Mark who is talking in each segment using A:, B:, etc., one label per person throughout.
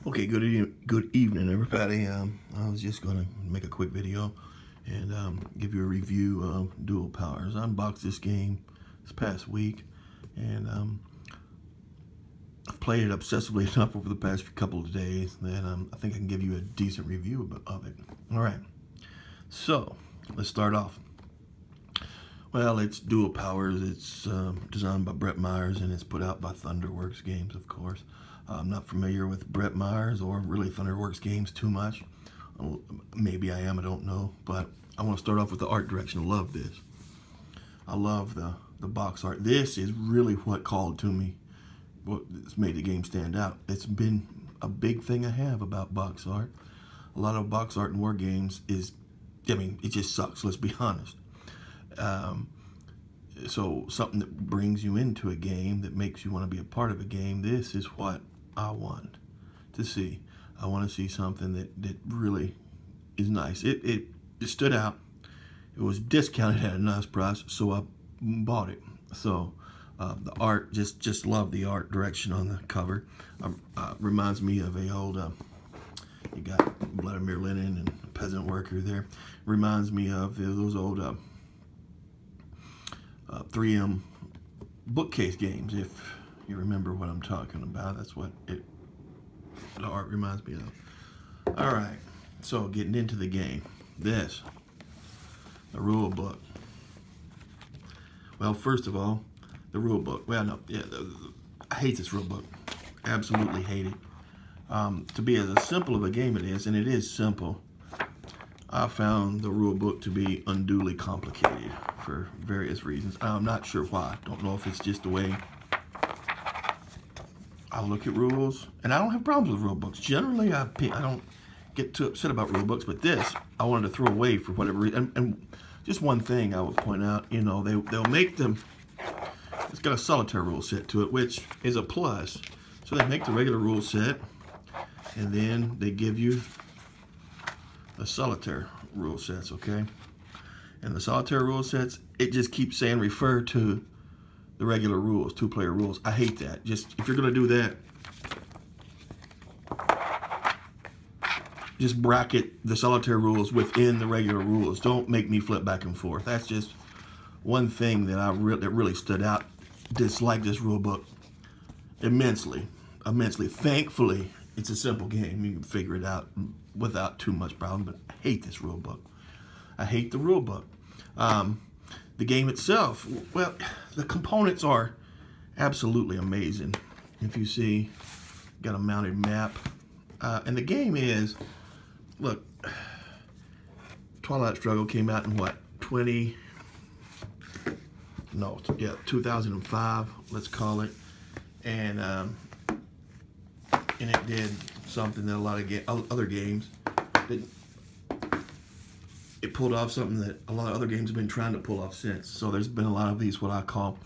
A: Okay, good evening, everybody. I was just gonna make a quick video and give you a review of Dual Powers. I unboxed this game this past week, and I've played it obsessively enough over the past couple of days that I think I can give you a decent review of it. All right, so let's start off. Well, it's Dual Powers. It's designed by Brett Myers, and it's put out by Thunderworks Games, of course. I'm not familiar with Brett Myers or really Thunderworks Games too much. Maybe I am, I don't know. But I want to start off with the art direction. I love this. I love the box art. This is really what called to me. What's made the game stand out. It's been a big thing I have about box art. A lot of box art in war games is, I mean, it just sucks, let's be honest. So something that brings you into a game, that makes you want to be a part of a game, this is what I want to see. I want to see something that really is nice. It stood out. It was discounted at a nice price, so I bought it. So the art, just love the art direction on the cover. Reminds me of a old, you got Vladimir Lenin and Peasant Worker there. Reminds me of those old 3M bookcase games, if you remember what I'm talking about. That's what the art reminds me of. All right, so getting into the game. The rule book. Well, first of all, the rule book. Well, no, yeah, I hate this rule book. Absolutely hate it. To be as simple of a game it is, and it is simple, I found the rule book to be unduly complicated for various reasons. I'm not sure why. Don't know if it's just the way I look at rules, and I don't have problems with rule books. Generally, I don't get too upset about rule books, but this I wanted to throw away for whatever reason. And just one thing I will point out, you know, they'll make them. It's got a solitaire rule set to it, which is a plus. So they make the regular rule set, and then they give you a solitaire rule sets, okay? And the solitaire rule sets, it just keeps saying refer to the regular rules, two-player rules. I hate that. Just, if you're gonna do that, just bracket the solitaire rules within the regular rules. Don't make me flip back and forth. That's just one thing that that really stood out. Dislike this rule book immensely. Thankfully, it's a simple game. You can figure it out without too much problem, but I hate this rule book. I hate the rule book. The game itself, well, the components are absolutely amazing. If you see, got a mounted map. And the game is, look, Twilight Struggle came out in what, 2005, let's call it. And it did something that a lot of other games didn't. It pulled off something that a lot of other games have been trying to pull off since. So there's been a lot of these, what I call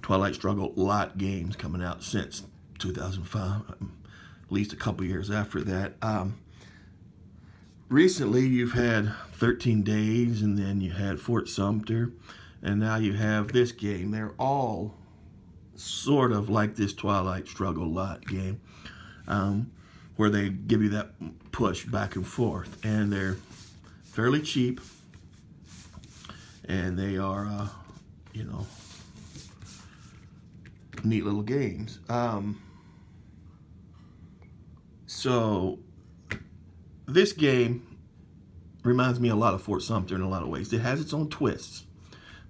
A: Twilight Struggle lot games coming out since 2005, at least a couple years after that. Recently, you've had 13 Days, and then you had Fort Sumter, and now you have this game. They're all sort of like this Twilight Struggle lot game, where they give you that push back and forth, and they're fairly cheap, and they are, you know, neat little games. So this game reminds me a lot of Fort Sumter in a lot of ways. It has its own twists,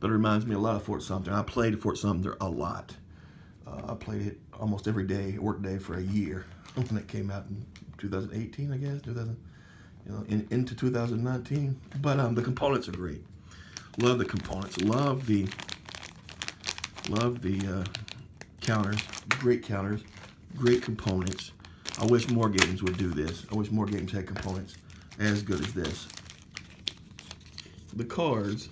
A: but it reminds me a lot of Fort Sumter. I played Fort Sumter a lot. I played it almost every day, work day, for a year when it came out in 2018, I guess, into 2019. But the components are great. Love the components. Love the counters. Great counters. Great components. I wish more games would do this. I wish more games had components as good as this. The cards.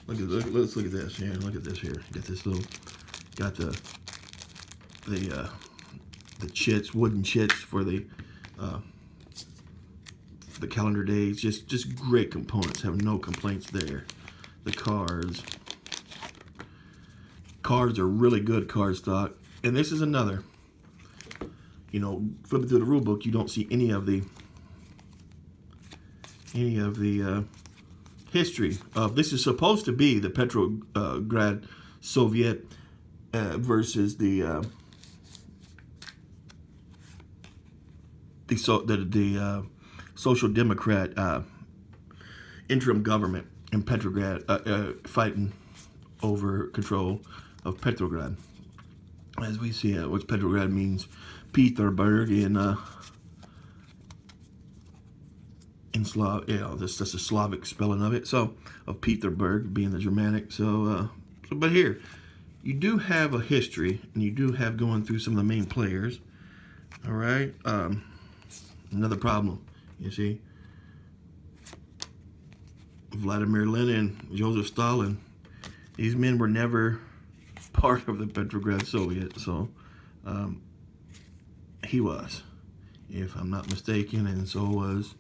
A: Let's look at this. Yeah, look at this here. Got this little. Got the chits, wooden chits for the calendar days. Just great components. Have no complaints there. The cards are really good card stock. And this is another. you know, flipping through the rule book, you don't see any of the history of this. Is supposed to be the Petrograd Soviet versus the Social Democrat interim government in Petrograd fighting over control of Petrograd. As we see it, what Petrograd means, Peterburg in Slav, you know, that's a Slavic spelling of it. So of Peterburg being the Germanic. But here you do have a history, and you do have going through some of the main players. All right. Another problem, you see, Vladimir Lenin, Joseph Stalin. These men were never part of the Petrograd Soviet, so he was, if I'm not mistaken, and so was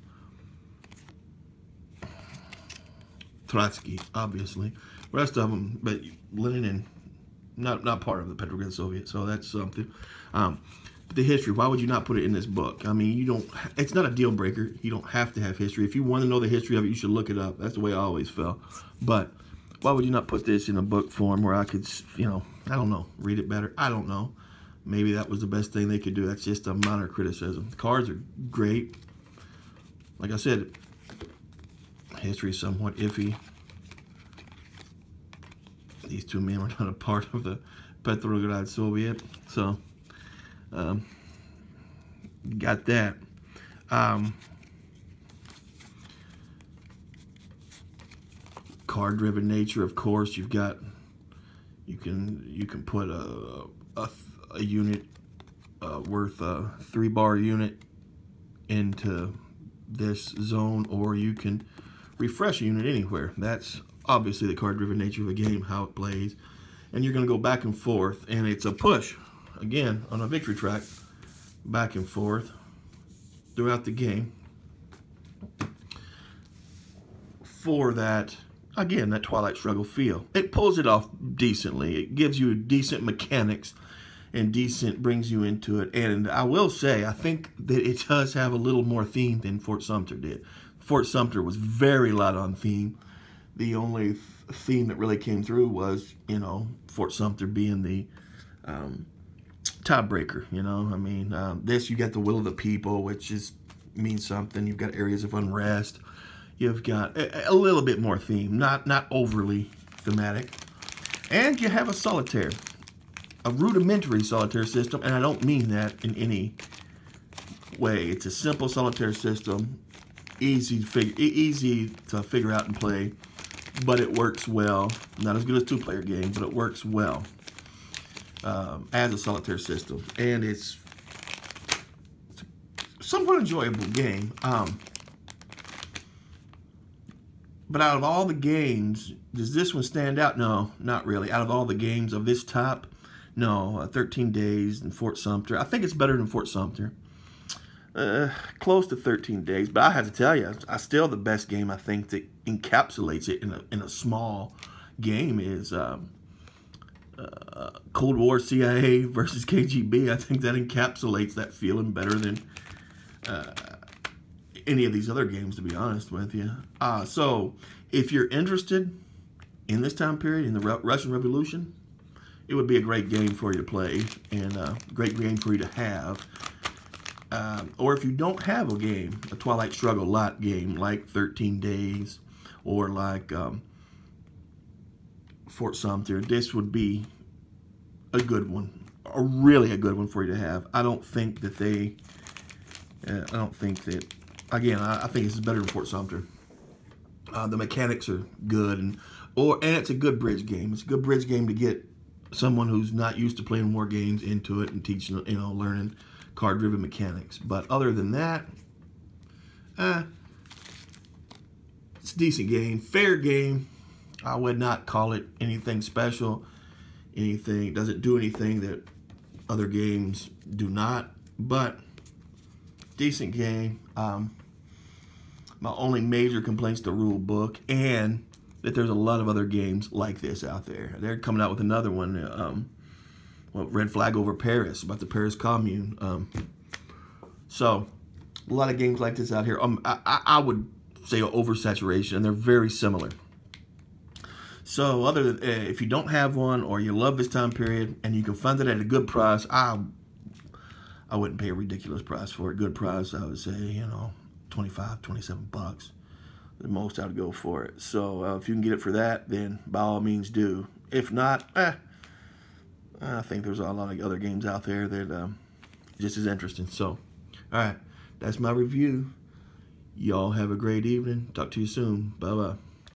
A: Trotsky, obviously. The rest of them, but Lenin and not part of the Petrograd Soviet, so that's something. But the history, why would you not put it in this book? I mean, you don't. It's not a deal breaker. You don't have to have history. If you want to know the history of it, you should look it up. That's the way I always felt. But why would you not put this in a book form where I could, you know, I don't know, read it better? I don't know. Maybe that was the best thing they could do. That's just a minor criticism. The cards are great. Like I said, history is somewhat iffy. These two men were not a part of the Petrograd Soviet, so got that. Card-driven nature, of course. You've got, you can put a unit worth a 3-bar unit into this zone, or you can refresh a unit anywhere. That's obviously the card-driven nature of the game, how it plays. And you're going to go back and forth, and it's a push, again, on a victory track, back and forth throughout the game for that, again, that Twilight Struggle feel. It pulls it off decently. It gives you decent mechanics and brings you into it. And I will say, I think that it does have a little more theme than Fort Sumter did. Fort Sumter was very light on theme. The only theme that really came through was, you know, Fort Sumter being the tiebreaker, you know. I mean, this, you got the will of the people, which means something. You've got areas of unrest. You've got a little bit more theme, not overly thematic. And you have a solitaire, a rudimentary solitaire system, and I don't mean that in any way. It's a simple solitaire system, easy to figure out and play, but it works well. Not as good as two-player game, but it works well as a solitaire system, and it's a somewhat enjoyable game. But out of all the games, does this one stand out? No, not really. Out of all the games of this type, no. 13 Days and Fort Sumter. I think it's better than Fort Sumter. Close to 13 Days. But I have to tell you, still the best game I think that encapsulates it in a small game is Cold War CIA versus KGB. I think that encapsulates that feeling better than any of these other games, to be honest with you. So if you're interested in this time period, in the Russian Revolution, it would be a great game for you to play, and a great game for you to have. Or if you don't have a game, a Twilight Struggle lot game like 13 Days or like Fort Sumter, this would be a good one, really a good one for you to have. I don't think that again, I think this is better than Fort Sumter. The mechanics are good, and it's a good bridge game. It's a good bridge game to get someone who's not used to playing war games into it and teaching, you know, learning card-driven mechanics. But other than that, it's a decent game, fair game. I would not call it anything special. It doesn't do anything that other games do not, but decent game. My only major complaint's the rule book, and that there's a lot of other games like this out there. They're coming out with another one, Red Flag Over Paris, about the Paris Commune. So a lot of games like this out here. I would say oversaturation, and they're very similar. So other than if you don't have one or you love this time period and you can find it at a good price, I wouldn't pay a ridiculous price for it. Good price, I would say, you know, 25, 27 bucks. The most I would go for it. So if you can get it for that, then by all means do. If not, I think there's a lot of other games out there that just as interesting. So, all right, that's my review. Y'all have a great evening. Talk to you soon. Bye-bye.